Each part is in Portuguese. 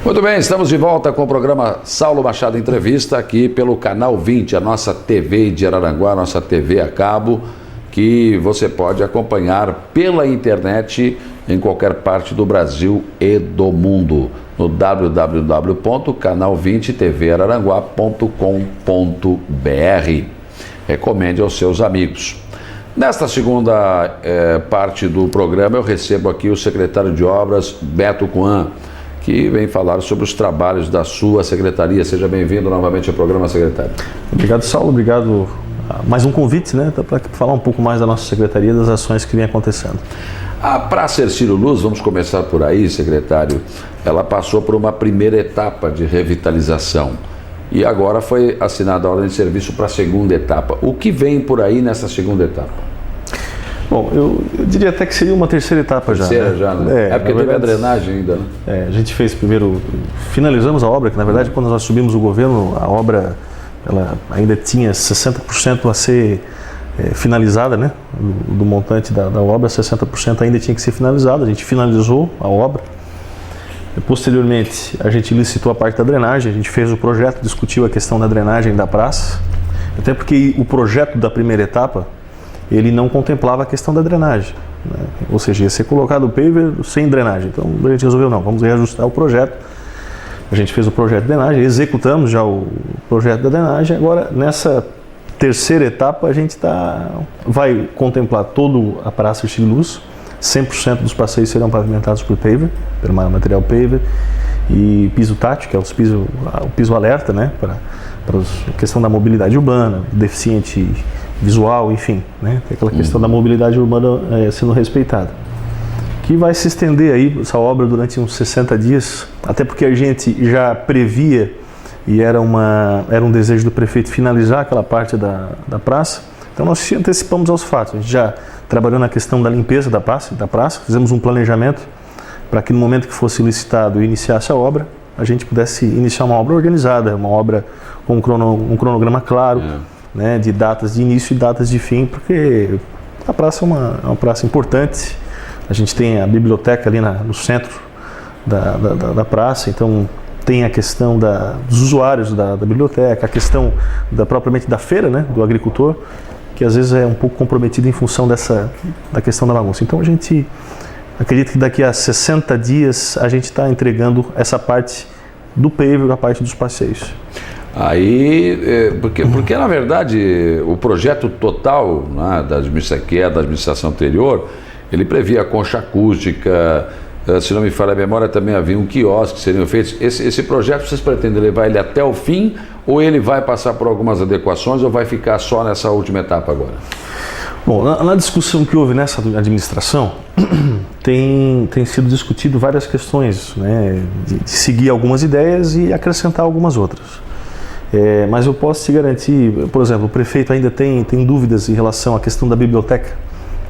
Muito bem, estamos de volta com o programa Saulo Machado Entrevista aqui pelo Canal 20, a nossa TV de Araranguá, a nossa TV a cabo, que você pode acompanhar pela internet em qualquer parte do Brasil e do mundo, no www.canal20tvararanguá.com.br. Recomende aos seus amigos. Nesta segunda parte do programa eu recebo aqui o secretário de Obras, Beto Coan, que vem falar sobre os trabalhos da sua secretaria. Seja bem-vindo novamente ao programa, secretário. Obrigado, Saulo. Obrigado. Mais um convite, né, para falar um pouco mais da nossa secretaria, das ações que vem acontecendo. A Praça Hercílio Luz, vamos começar por aí, secretário, ela passou por uma primeira etapa de revitalização e agora foi assinada a ordem de serviço para a segunda etapa. O que vem por aí nessa segunda etapa? Bom, eu diria até que seria uma terceira etapa já. Terceira já, né? É porque teve a drenagem ainda, né? A gente fez primeiro, finalizamos a obra, que na verdade quando nós subimos o governo, a obra ela ainda tinha 60% a ser finalizada, né? Do montante da obra, 60% ainda tinha que ser finalizado. A gente finalizou a obra. Posteriormente, a gente licitou a parte da drenagem, a gente fez o projeto, discutiu a questão da drenagem da praça, até porque o projeto da primeira etapa ele não contemplava a questão da drenagem, né? Ou seja, ia ser colocado o paver sem drenagem. Então a gente resolveu, não, vamos reajustar o projeto. A gente fez o projeto de drenagem, executamos já o projeto da drenagem. Agora, nessa terceira etapa, a gente vai contemplar toda a Praça Hercílio Luz, 100% dos passeios serão pavimentados por paver, por material paver, e piso tátil, que é o piso alerta, né, para a questão da mobilidade urbana, deficiente visual, enfim, né? Tem aquela questão da mobilidade urbana sendo respeitada. Que vai se estender aí, essa obra, durante uns 60 dias, até porque a gente já previa, e era um desejo do prefeito finalizar aquela parte da praça, então nós se antecipamos aos fatos. A gente já trabalhou na questão da limpeza da praça, fizemos um planejamento para que no momento que fosse licitado e iniciasse a obra, a gente pudesse iniciar uma obra organizada, uma obra com um cronograma claro, né, de datas de início e datas de fim, porque a praça é uma praça importante. A gente tem a biblioteca ali no centro da praça, então tem a questão dos usuários da biblioteca, a questão propriamente da feira, né, do agricultor, que às vezes é um pouco comprometido em função da questão da bagunça. Então a gente acredita que daqui a 60 dias a gente está entregando essa parte do paver, a parte dos passeios. Aí, porque na verdade o projeto total, né, da administração anterior, ele previa a concha acústica, se não me falha a memória também havia um quiosque que seriam feitos. Esse projeto vocês pretendem levar ele até o fim ou ele vai passar por algumas adequações ou vai ficar só nessa última etapa agora? Bom, na discussão que houve nessa administração, tem sido discutido várias questões, né, de seguir algumas ideias e acrescentar algumas outras. Mas eu posso te garantir, por exemplo, o prefeito ainda tem dúvidas em relação à questão da biblioteca,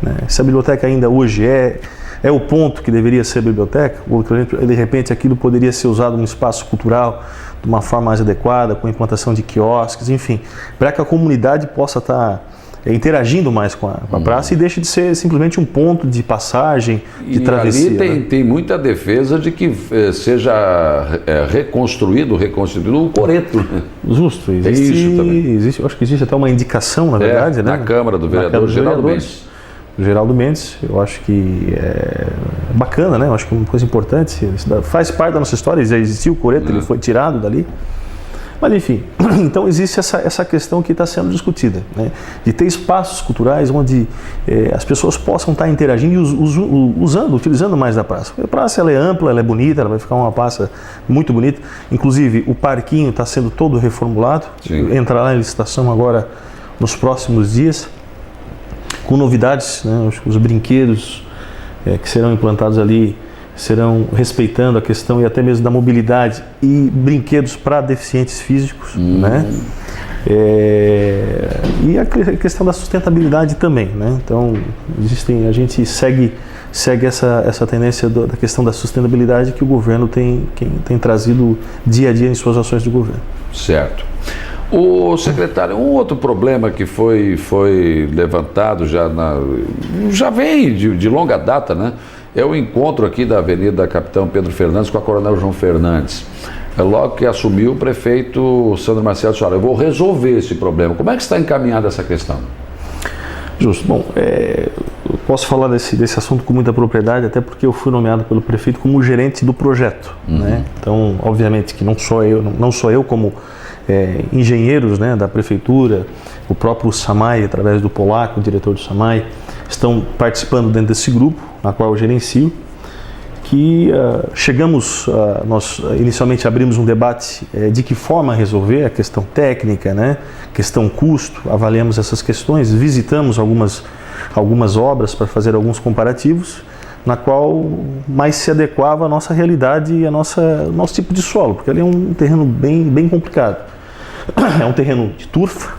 né? Se a biblioteca ainda hoje é o ponto que deveria ser a biblioteca, ou de repente aquilo poderia ser usado num espaço cultural de uma forma mais adequada, com implantação de quiosques, enfim, para que a comunidade possa estar interagindo mais com a praça e deixe de ser simplesmente um ponto de passagem, de travessia. Ali tem muita defesa de que seja reconstruído o coreto. Justo, existe, eu acho que existe até uma indicação, na verdade, né? Na Câmara do Vereador Geraldo Mendes. Geraldo Mendes, eu acho que é bacana, né? Eu acho que é uma coisa importante, faz parte da nossa história, já existiu o coreto, ele foi tirado dali. Mas enfim, então existe essa questão que está sendo discutida, né? De ter espaços culturais onde as pessoas possam estar interagindo e utilizando mais da praça. A praça ela é ampla, ela é bonita, ela vai ficar uma praça muito bonita. Inclusive o parquinho está sendo todo reformulado, entrará em licitação agora nos próximos dias, com novidades, né? Os brinquedos que serão implantados ali serão respeitando a questão e até mesmo da mobilidade e brinquedos para deficientes físicos, né? E a questão da sustentabilidade também, né? Então a gente segue essa tendência da questão da sustentabilidade que o governo tem trazido dia a dia em suas ações de governo. Certo. O secretário, um outro problema que foi levantado já vem de longa data, né? é o encontro aqui da Avenida Capitão Pedro Fernandes com a Coronel João Fernandes. Logo que assumiu o prefeito Sandro Marcelo disse: olha, eu vou resolver esse problema. Como é que está encaminhada essa questão? Justo. Bom, eu posso falar desse assunto com muita propriedade, até porque eu fui nomeado pelo prefeito como gerente do projeto. Né? Então, obviamente que não só eu como engenheiros, né, da prefeitura, o próprio SAMAI, através do Polaco, o diretor do SAMAI, estão participando dentro desse grupo, na qual eu gerencio, que nós inicialmente abrimos um debate de que forma resolver a questão técnica, né, questão custo, avaliamos essas questões, visitamos algumas obras para fazer alguns comparativos, na qual mais se adequava à nossa realidade e ao nosso tipo de solo, porque ali é um terreno bem complicado. É um terreno de turfa,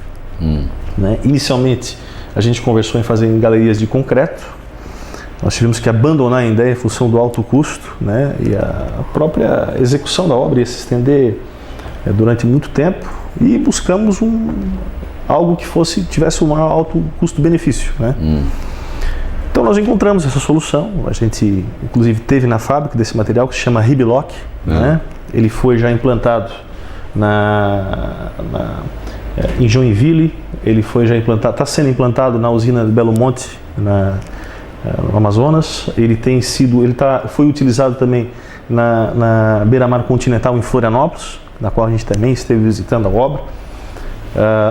né? Inicialmente a gente conversou em fazer em galerias de concreto. Nós tivemos que abandonar a ideia em função do alto custo, né? E a própria execução da obra ia se estender durante muito tempo, e buscamos algo que tivesse um maior alto custo-benefício, né? Então nós encontramos essa solução. A gente inclusive teve na fábrica desse material que se chama Riblock, né? Ele foi já implantado em Joinville, ele foi já implantado, está sendo implantado na usina de Belo Monte, no Amazonas. Foi utilizado também na Beira-Mar Continental, em Florianópolis, na qual a gente também esteve visitando a obra.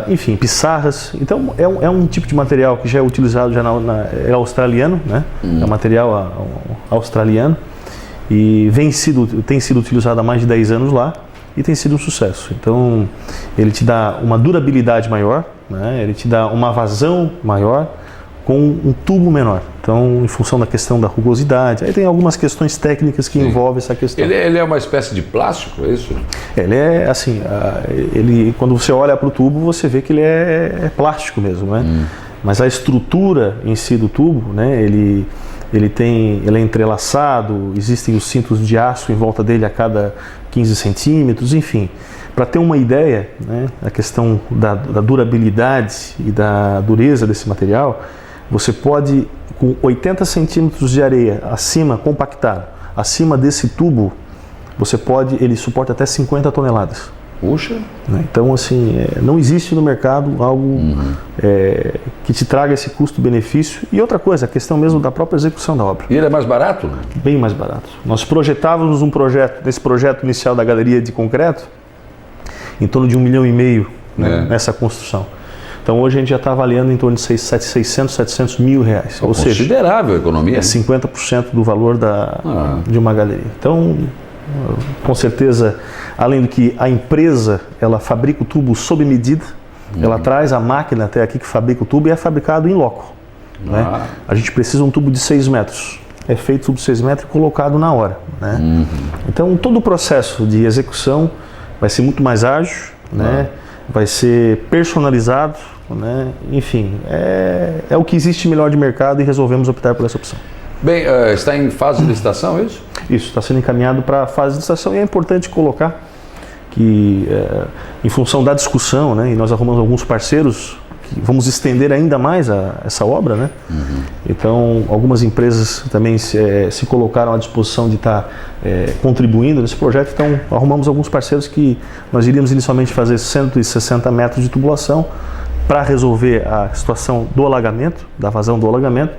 Enfim, pissarras. Então é um tipo de material que já é utilizado, é australiano, né? É um material australiano, e tem sido utilizado há mais de 10 anos lá, e tem sido um sucesso. Então ele te dá uma durabilidade maior, né? Ele te dá uma vazão maior com um tubo menor. Então, em função da questão da rugosidade, aí tem algumas questões técnicas que envolvem essa questão. Ele é uma espécie de plástico, é isso? Ele é assim, quando você olha para o tubo, você vê que ele é plástico mesmo, né? Mas a estrutura em si do tubo, né? Ele é entrelaçado, existem os cintos de aço em volta dele a cada 15 centímetros, enfim. Para ter uma ideia, né, a questão da durabilidade e da dureza desse material, você pode, com 80 centímetros de areia compactado, acima desse tubo, ele suporta até 50 toneladas. Puxa! Então, assim, não existe no mercado algo que te traga esse custo-benefício. E outra coisa, a questão mesmo da própria execução da obra. E ele é mais barato? Bem mais barato. Nós projetávamos nesse projeto inicial da galeria de concreto, em torno de 1,5 milhão, né, nessa construção. Então hoje a gente já está avaliando em torno de 600, 700 mil reais. Ou seja, considerável a economia. É 50% do valor de uma galeria. Então, com certeza, além do que a empresa, ela fabrica o tubo sob medida, ela traz a máquina até aqui que fabrica o tubo e é fabricado em loco. Né? A gente precisa de um tubo de 6 metros. É feito o tubo de 6 metros e colocado na hora. Né? Então todo o processo de execução vai ser muito mais ágil, né? Vai ser personalizado, né? Enfim, é o que existe melhor de mercado, e resolvemos optar por essa opção. Bem, está em fase de licitação, é isso? Isso, está sendo encaminhado para a fase de licitação, e é importante colocar que, em função da discussão, né, e nós arrumamos alguns parceiros, que vamos estender ainda mais essa obra, né? Então, algumas empresas também se colocaram à disposição de estar contribuindo nesse projeto. Então, arrumamos alguns parceiros que nós iríamos inicialmente fazer 160 metros de tubulação para resolver a situação do alagamento, da vazão do alagamento.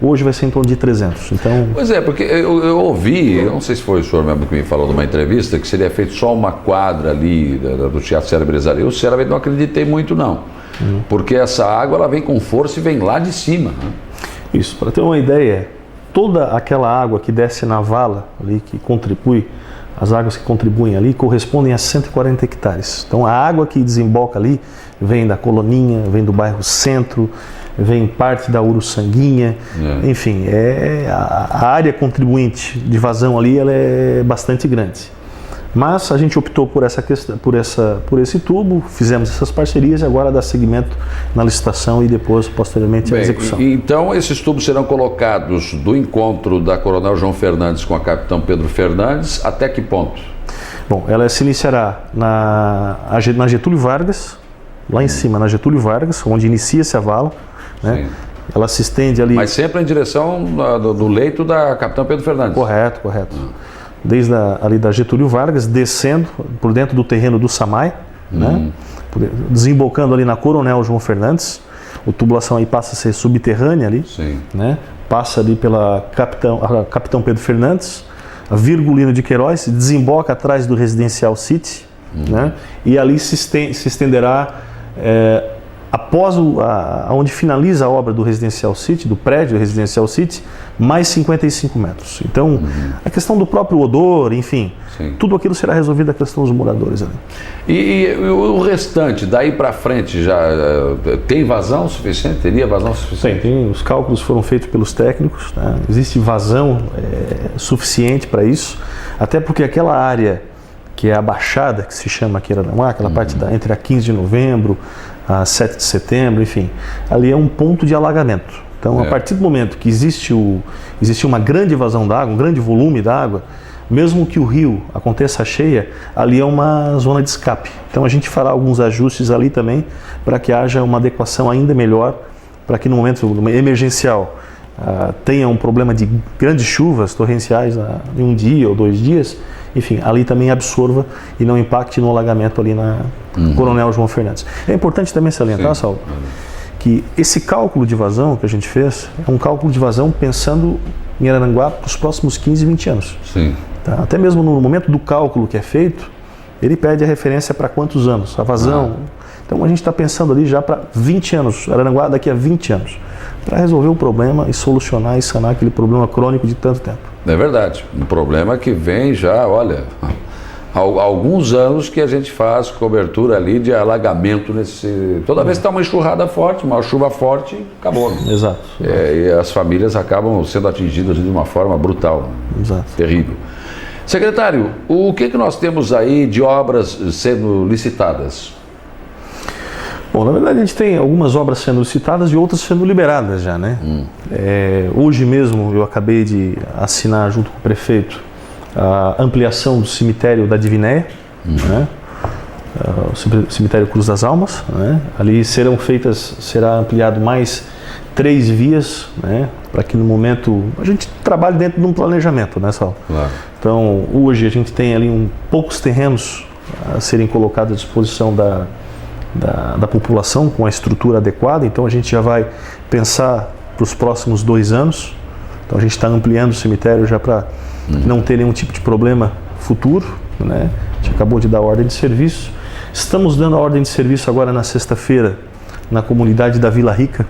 Hoje vai ser em torno de 300. Então... Pois é, porque eu ouvi, eu não sei se foi o senhor mesmo que me falou numa entrevista, que seria feito só uma quadra ali do Teatro Cera Bresaria. Eu sinceramente não acreditei muito, não. Porque essa água ela vem com força e vem lá de cima. Né? Isso, para ter uma ideia, toda aquela água que desce na vala ali, que contribui, as águas que contribuem ali, correspondem a 140 hectares. Então a água que desemboca ali vem da Coloninha, vem do bairro Centro, vem parte da Uruçanguinha, enfim, a área contribuinte de vazão ali, ela é bastante grande. Mas a gente optou por esse tubo, fizemos essas parcerias e agora dá seguimento na licitação e depois, posteriormente, a execução. Então, esses tubos serão colocados do encontro da Coronel João Fernandes com a Capitão Pedro Fernandes até que ponto? Bom, ela se iniciará na Getúlio Vargas, lá em cima, na Getúlio Vargas, onde inicia-se a vala, né? Ela se estende ali... Mas sempre em direção do leito da Capitão Pedro Fernandes. Correto. Desde ali da Getúlio Vargas, descendo por dentro do terreno do Samay, né? Desembocando ali na Coronel João Fernandes. A tubulação aí passa a ser subterrânea ali, né? Passa ali pela Capitão Pedro Fernandes, a Virgulino de Queiroz, desemboca atrás do Residencial City, né? E ali se estenderá após onde finaliza a obra do Residencial City, do prédio do Residencial City, mais 55 metros. Então, a questão do próprio odor, enfim, tudo aquilo será resolvido a questão dos moradores ali. E o restante, daí para frente, já tem vazão suficiente? Teria vazão suficiente? Tem, os cálculos foram feitos pelos técnicos, né? Existe vazão suficiente para isso, até porque aquela área que é a Baixada, que se chama aqui Araranguá, aquela parte entre a 15 de novembro a 7 de setembro, enfim, ali é um ponto de alagamento. Então, a partir do momento que existe uma grande vazão d'água, um grande volume d'água, mesmo que o rio aconteça cheia, ali é uma zona de escape. Então, a gente fará alguns ajustes ali também para que haja uma adequação ainda melhor, para que no momento emergencial tenha um problema de grandes chuvas torrenciais em um dia ou 2 dias, enfim, ali também absorva e não impacte no alagamento ali na Coronel João Fernandes. É importante também salientar, Saulo, que esse cálculo de vazão que a gente fez é um cálculo de vazão pensando em Araranguá para os próximos 15, 20 anos. Tá? Até mesmo no momento do cálculo que é feito, ele pede a referência para quantos anos, a vazão. Então a gente está pensando ali já para 20 anos, Araranguá daqui a 20 anos, para resolver o problema e solucionar e sanar aquele problema crônico de tanto tempo. É verdade, um problema que vem já, olha, há alguns anos que a gente faz cobertura ali de alagamento toda vez que está uma enxurrada forte, uma chuva forte, acabou. Exato. E as famílias acabam sendo atingidas de uma forma brutal. Exato. Terrível. Secretário, o que nós temos aí de obras sendo licitadas? Bom, na verdade a gente tem algumas obras sendo licitadas e outras sendo liberadas já, né? Hoje mesmo eu acabei de assinar junto com o prefeito a ampliação do cemitério da Divinéia, né? O cemitério Cruz das Almas, né? Ali será ampliado mais 3 vias, né? Para que no momento a gente trabalhe dentro de um planejamento, né, Saulo? Claro. Então hoje a gente tem ali poucos terrenos a serem colocados à disposição da população com a estrutura adequada, então a gente já vai pensar para os próximos 2 anos, então a gente está ampliando o cemitério já para não ter nenhum tipo de problema futuro, né? A gente acabou de dar a ordem de serviço, estamos dando a ordem de serviço agora na sexta-feira na comunidade da Vila Rica,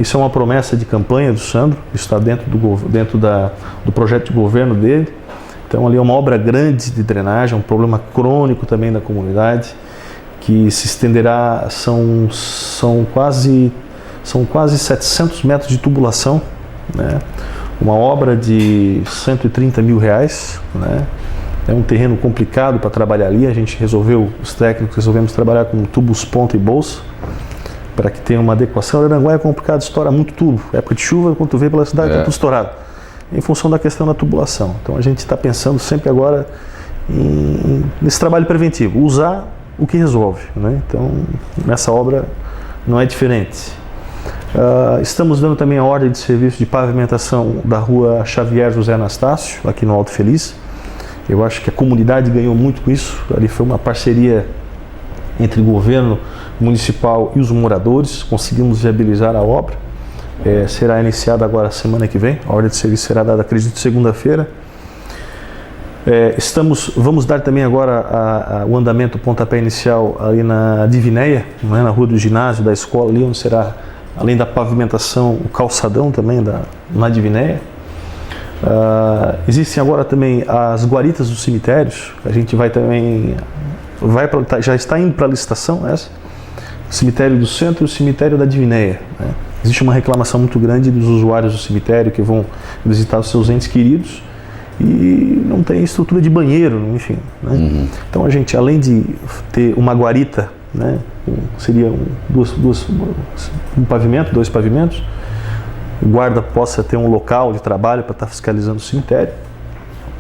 isso é uma promessa de campanha do Sandro, isso está dentro do projeto de governo dele, então ali é uma obra grande de drenagem, um problema crônico também da comunidade, que se estenderá, são quase 700 metros de tubulação, né? Uma obra de R$130 mil, né? É um terreno complicado para trabalhar ali, os técnicos resolvemos trabalhar com tubos ponta e bolsa, para que tenha uma adequação. O Araranguá é complicado, estoura muito tubo, época de chuva, quando tu vê pela cidade está tudo estourado, em função da questão da tubulação. Então a gente está pensando sempre agora nesse trabalho preventivo, usar o que resolve, né? Então, nessa obra não é diferente. Estamos dando também a ordem de serviço de pavimentação da rua Xavier José Anastácio, aqui no Alto Feliz. Eu acho que a comunidade ganhou muito com isso. Ali foi uma parceria entre o governo municipal e os moradores. Conseguimos viabilizar a obra. Será iniciada agora semana que vem. A ordem de serviço será dada, acredito, segunda-feira. Vamos dar também agora o andamento, o pontapé inicial ali na Divinéia, né, na rua do ginásio da escola, ali onde será, além da pavimentação, o calçadão também na Divinéia. Existem agora também as guaritas dos cemitérios, a gente vai também, já está indo para a licitação essa, o cemitério do centro e o cemitério da Divinéia, né? Existe uma reclamação muito grande dos usuários do cemitério que vão visitar os seus entes queridos, e não tem estrutura de banheiro, enfim, né? Então a gente, além de ter uma guarita, né, seria um pavimento, 2 pavimentos, o guarda possa ter um local de trabalho para estar fiscalizando o cemitério.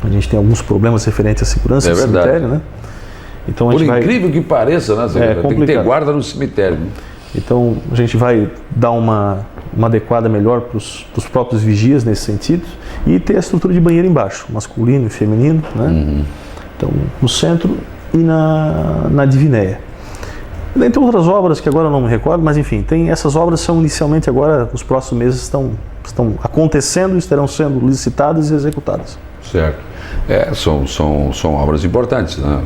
A gente tem alguns problemas referentes à segurança do cemitério, né? Então, Por incrível que pareça, né, tem que ter guarda no cemitério. Então a gente vai dar uma uma adequada melhor para os próprios vigias nesse sentido, e ter a estrutura de banheiro embaixo, masculino e feminino, né? Então, no centro e na Divinéia. Dentre outras obras que agora eu não me recordo, mas enfim, essas obras são inicialmente agora, nos próximos meses estão acontecendo e estarão sendo licitadas e executadas. Certo. São obras importantes, né?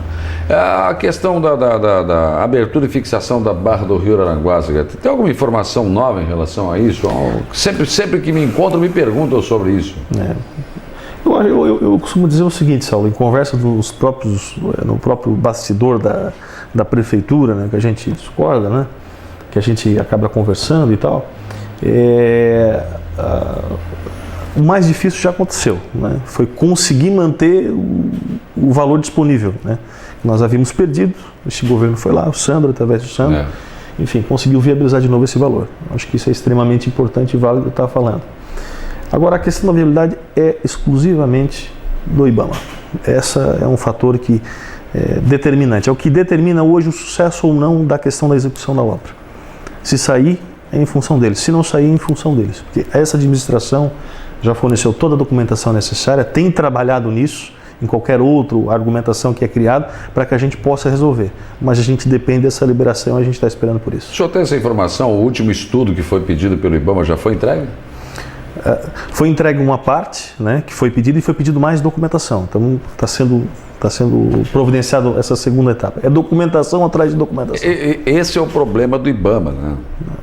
A questão da abertura e fixação da Barra do Rio Aranguá, tem alguma informação nova em relação a isso? Sempre que me encontro me perguntam sobre isso. Eu costumo dizer o seguinte, Saulo, em conversa no próprio bastidor da prefeitura, né, que a gente discorda, né, que a gente acaba conversando e tal, o mais difícil já aconteceu, né, foi conseguir manter o valor disponível, né. Nós havíamos perdido, este governo foi lá, o Sandro, através do Sandro, enfim, conseguiu viabilizar de novo esse valor. Acho que isso é extremamente importante e válido estar falando. Agora, a questão da viabilidade é exclusivamente do IBAMA. Essa é um fator que é determinante. É o que determina hoje o sucesso ou não da questão da execução da obra. Se sair, é em função deles. Se não sair, é em função deles. Porque essa administração já forneceu toda a documentação necessária, tem trabalhado nisso, em qualquer outra argumentação que é criada, para que a gente possa resolver. Mas a gente depende dessa liberação e a gente está esperando por isso. O senhor tem essa informação? O último estudo que foi pedido pelo IBAMA já foi entregue? Foi entregue uma parte, né, que foi pedido, e foi pedido mais documentação. Então está sendo providenciado essa segunda etapa. É documentação atrás de documentação. Esse é o problema do IBAMA, né?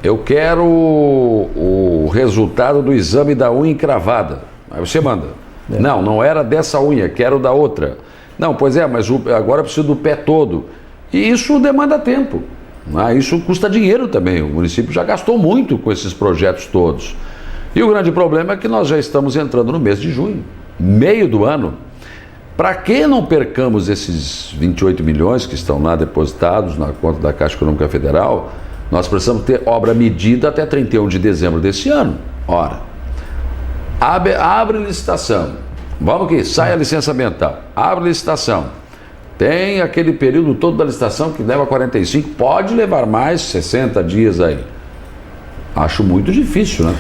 Eu quero o resultado do exame da unha encravada. Aí você manda. Não era dessa unha, quero da outra. Não, pois é, mas agora eu preciso do pé todo. E isso demanda tempo. Isso custa dinheiro também. O município já gastou muito com esses projetos todos. E o grande problema é que nós já estamos entrando no mês de junho, meio do ano. Para que não percamos esses 28 milhões que estão lá depositados na conta da Caixa Econômica Federal, nós precisamos ter obra medida até 31 de dezembro desse ano. Ora, abre licitação, vamos que sai a licença ambiental, abre licitação, tem aquele período todo da licitação que leva 45, pode levar mais 60 dias aí. Acho muito difícil, né?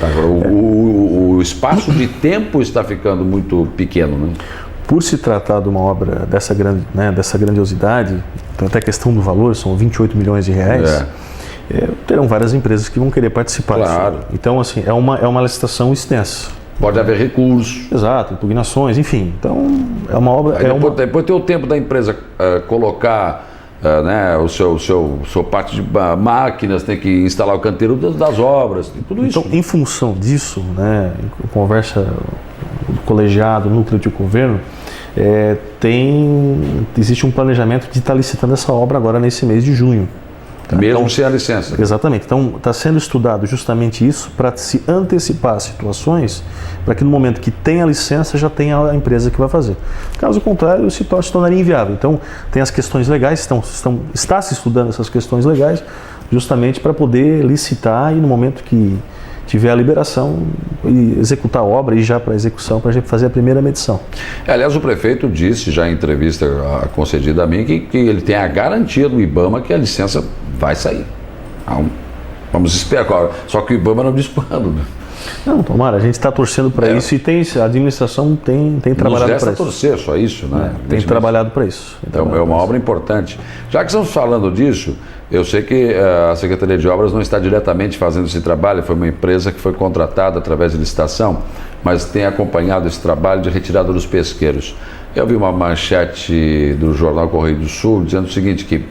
O espaço de tempo está ficando muito pequeno, né? Por se tratar de uma obra dessa grandiosidade, então até a questão do valor, são 28 milhões de reais, terão várias empresas que vão querer participar. Claro. Então, assim, é uma licitação extensa. Pode haver recursos. Exato, impugnações, enfim. Então, é uma obra... Depois tem o tempo da empresa colocar... o seu parte de máquinas, tem que instalar o canteiro das obras, tem tudo isso. Então, em função disso, né, em conversa do colegiado, núcleo de governo, existe um planejamento de estar licitando essa obra agora nesse mês de junho. Mesmo sem a licença. Exatamente. Então, está sendo estudado justamente isso para se antecipar as situações, para que no momento que tem a licença, já tenha a empresa que vai fazer. Caso contrário, se tornaria inviável. Então, tem as questões legais, está se estudando essas questões legais, justamente para poder licitar e no momento que tiver a liberação, e executar a obra e já para execução, para a gente fazer a primeira medição. Aliás, o prefeito disse já em entrevista concedida a mim que ele tem a garantia do IBAMA que a licença vai sair. Vamos esperar agora. Só que o IBAMA não diz quando, né? Não, tomara, a gente está torcendo para isso e a administração tem trabalhado para isso. Torcer, só isso, né? Tem trabalhado para isso. Então, é uma obra importante. Já que estamos falando disso, eu sei que a Secretaria de Obras não está diretamente fazendo esse trabalho, foi uma empresa que foi contratada através de licitação, mas tem acompanhado esse trabalho de retirada dos pesqueiros. Eu vi uma manchete do jornal Correio do Sul dizendo o seguinte, que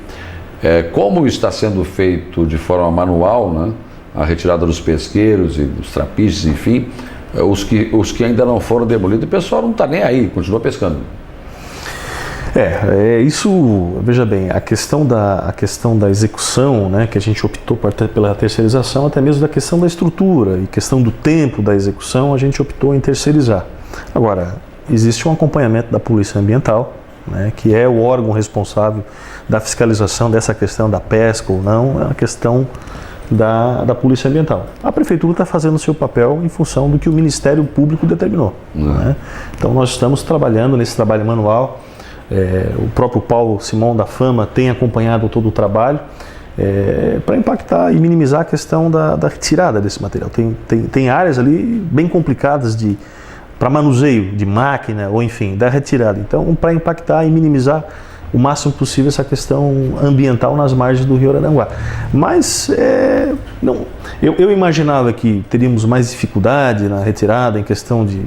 como está sendo feito de forma manual, né, a retirada dos pesqueiros e dos trapiches, enfim, os que ainda não foram demolidos, o pessoal não está nem aí, continua pescando. Isso, veja bem, a questão da execução, né, que a gente optou pela terceirização, até mesmo da questão da estrutura e questão do tempo da execução, a gente optou em terceirizar. Agora, existe um acompanhamento da Polícia Ambiental, né, que é o órgão responsável da fiscalização dessa questão da pesca ou não, é a questão da Polícia Ambiental. A Prefeitura está fazendo o seu papel em função do que o Ministério Público determinou. Né? Então, nós estamos trabalhando nesse trabalho manual. O próprio Paulo Simão da Fama tem acompanhado todo o trabalho. para impactar e minimizar a questão da retirada desse material. Tem áreas ali bem complicadas para manuseio de máquina ou enfim, da retirada. Então, para impactar e minimizar o máximo possível essa questão ambiental nas margens do Rio Araranguá. Mas eu imaginava que teríamos mais dificuldade na retirada em questão de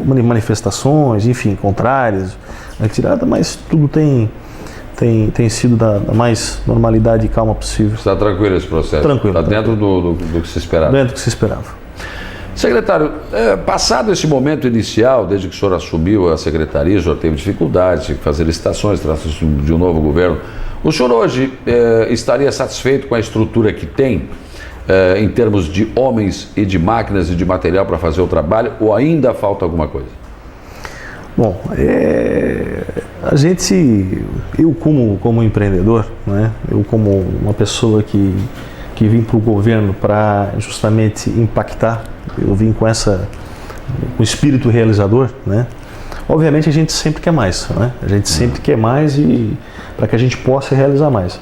manifestações, enfim, contrárias na retirada, mas tudo tem sido da mais normalidade e calma possível. Está tranquilo esse processo? Tranquilo. Está dentro do que se esperava? Dentro do que se esperava. Secretário, passado esse momento inicial, desde que o senhor assumiu a secretaria, o senhor teve dificuldades, tinha que fazer licitações, trata-se de um novo governo. O senhor hoje estaria satisfeito com a estrutura que tem, em termos de homens e de máquinas e de material para fazer o trabalho, ou ainda falta alguma coisa? Bom, eu como empreendedor, né, eu como uma pessoa que vim para o governo para justamente impactar, eu vim com o espírito realizador, né? Obviamente a gente sempre quer mais, né? A gente sempre quer mais e para que a gente possa realizar mais.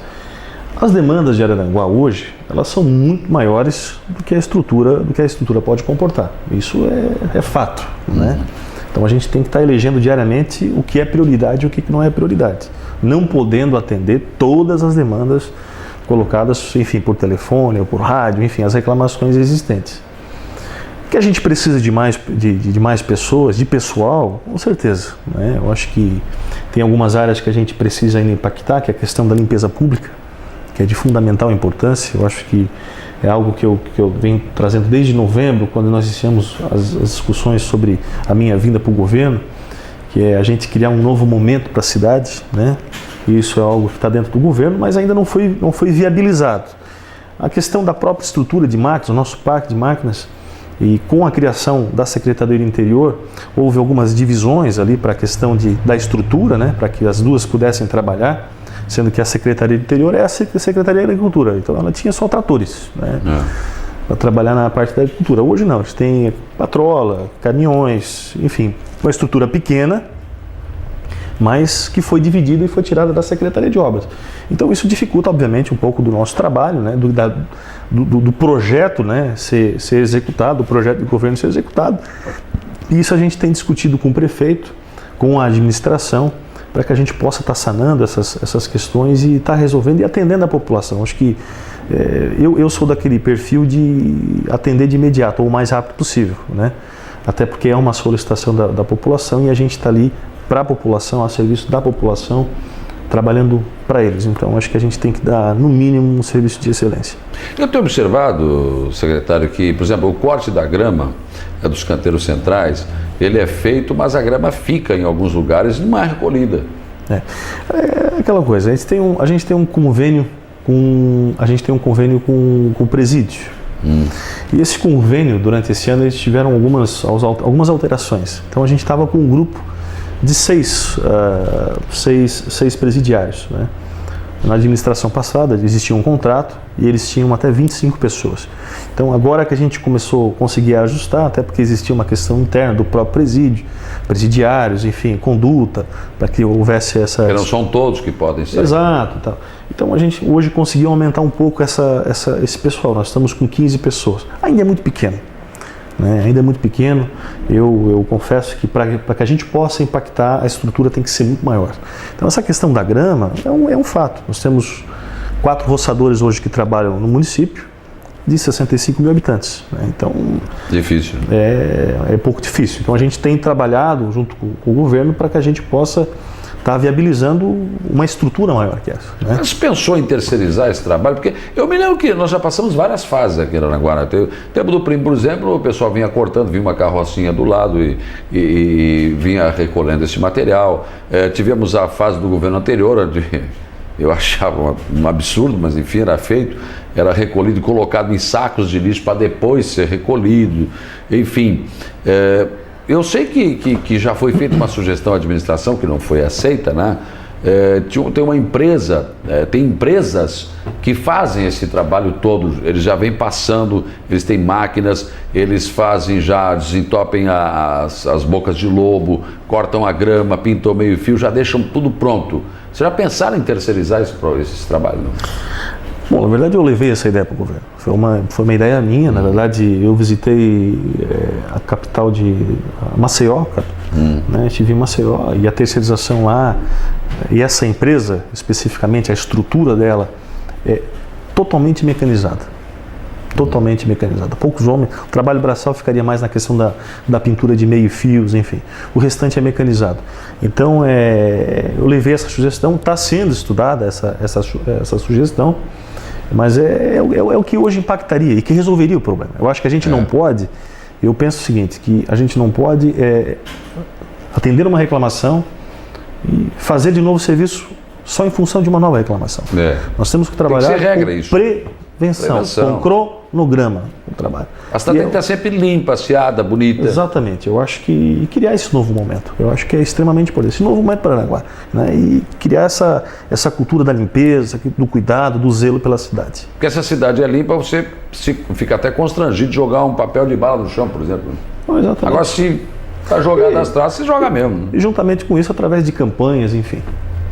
As demandas de Araranguá hoje, elas são muito maiores do que a estrutura pode comportar. Isso é fato, né? Então a gente tem que estar elegendo diariamente o que é prioridade e o que não é prioridade, não podendo atender todas as demandas colocadas, enfim, por telefone ou por rádio, enfim, as reclamações existentes. Que a gente precisa de mais pessoas, de pessoal, com certeza, né? Eu acho que tem algumas áreas que a gente precisa ainda impactar, que é a questão da limpeza pública, que é de fundamental importância. Eu acho que é algo que eu venho trazendo desde novembro, quando nós iniciamos as discussões sobre a minha vinda para o governo, que é a gente criar um novo momento para a cidade, né? Isso é algo que está dentro do governo, mas ainda não foi viabilizado. A questão da própria estrutura de máquinas, o nosso parque de máquinas, e com a criação da Secretaria do Interior, houve algumas divisões ali para a questão da estrutura, né, para que as duas pudessem trabalhar, sendo que a Secretaria do Interior é a Secretaria da Agricultura, então ela tinha só tratores, né, para trabalhar na parte da agricultura. Hoje não, a gente tem patrola, caminhões, enfim, uma estrutura pequena, mas que foi dividida e foi tirada da Secretaria de Obras. Então isso dificulta, obviamente, um pouco do nosso trabalho, né, do projeto, né, ser executado, do projeto do governo ser executado. E isso a gente tem discutido com o prefeito, com a administração, para que a gente possa estar sanando essas questões e estar resolvendo e atendendo a população. Acho que eu sou daquele perfil de atender de imediato, ou o mais rápido possível, né? Até porque é uma solicitação da população e a gente está ali para a população, a serviço da população, trabalhando para eles. Então, acho que a gente tem que dar, no mínimo, um serviço de excelência. Eu tenho observado, secretário, que, por exemplo, o corte da grama dos canteiros centrais, ele é feito, mas a grama fica em alguns lugares e não é recolhida. É aquela coisa, a gente tem um convênio com o presídio. E esse convênio, durante esse ano, eles tiveram algumas alterações. Então, a gente estava com um grupo de seis presidiários, né? Na administração passada existia um contrato e eles tinham até 25 pessoas. Então agora que a gente começou a conseguir ajustar, até porque existia uma questão interna do próprio presídio, presidiários, enfim, conduta, para que houvesse essa... Porque não são todos que podem ser. Exato. Tá. Então a gente hoje conseguiu aumentar um pouco esse pessoal, nós estamos com 15 pessoas. Ainda é muito pequeno. Ainda é muito pequeno, eu confesso que para que a gente possa impactar, a estrutura tem que ser muito maior. Então essa questão da grama é um fato. Nós temos 4 roçadores hoje que trabalham no município de 65 mil habitantes. Então difícil. É pouco difícil. Então a gente tem trabalhado junto com o governo para que a gente possa estar viabilizando uma estrutura maior que essa. Né? Mas pensou em terceirizar esse trabalho? Porque eu me lembro que nós já passamos várias fases aqui em Araraquara. Tempo do Primo, por exemplo, o pessoal vinha cortando, vinha uma carrocinha do lado e vinha recolhendo esse material. Tivemos a fase do governo anterior, onde eu achava um absurdo, mas enfim, era feito. Era recolhido e colocado em sacos de lixo para depois ser recolhido. Enfim... Eu sei que já foi feita uma sugestão à administração que não foi aceita, né? Tem uma empresa, tem empresas que fazem esse trabalho todo, eles já vêm passando, eles têm máquinas, eles fazem já, desentopem as bocas de lobo, cortam a grama, pintam meio fio, já deixam tudo pronto. Vocês já pensaram em terceirizar esse trabalho? Não? Bom, na verdade eu levei essa ideia para o governo. Foi uma ideia minha, na verdade eu visitei a capital de Maceió, né? Estive em Maceió e a terceirização lá, e essa empresa especificamente, a estrutura dela é totalmente mecanizada. Totalmente mecanizada. Poucos homens. O trabalho braçal ficaria mais na questão da pintura de meio-fios, enfim. O restante é mecanizado. Então, eu levei essa sugestão, está sendo estudada essa sugestão, mas é o que hoje impactaria e que resolveria o problema. Eu acho que a gente não pode, eu penso o seguinte, que a gente não pode atender uma reclamação e fazer de novo o serviço só em função de uma nova reclamação. Nós temos que trabalhar tem que ser regra, isso. Prevenção, com cronograma do trabalho. A cidade tem que estar sempre limpa, asseada, bonita. Exatamente. Eu acho que criar esse novo momento, eu acho que é extremamente importante. Esse novo momento para Paranaguá, né? E criar essa cultura da limpeza, do cuidado, do zelo pela cidade. Porque se a cidade é limpa, você fica até constrangido de jogar um papel de bala no chão, por exemplo. Exatamente. Agora, se está jogado nas traças, você joga mesmo. E juntamente com isso, através de campanhas, enfim.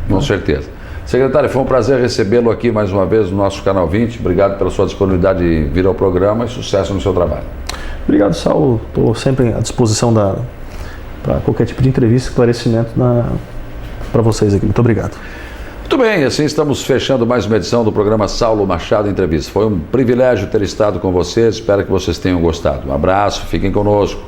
Com certeza. Secretário, foi um prazer recebê-lo aqui mais uma vez no nosso Canal 20. Obrigado pela sua disponibilidade de vir ao programa e sucesso no seu trabalho. Obrigado, Saulo. Estou sempre à disposição para qualquer tipo de entrevista e esclarecimento para vocês aqui. Muito obrigado. Muito bem, assim estamos fechando mais uma edição do programa Saulo Machado Entrevista. Foi um privilégio ter estado com vocês, espero que vocês tenham gostado. Um abraço, fiquem conosco.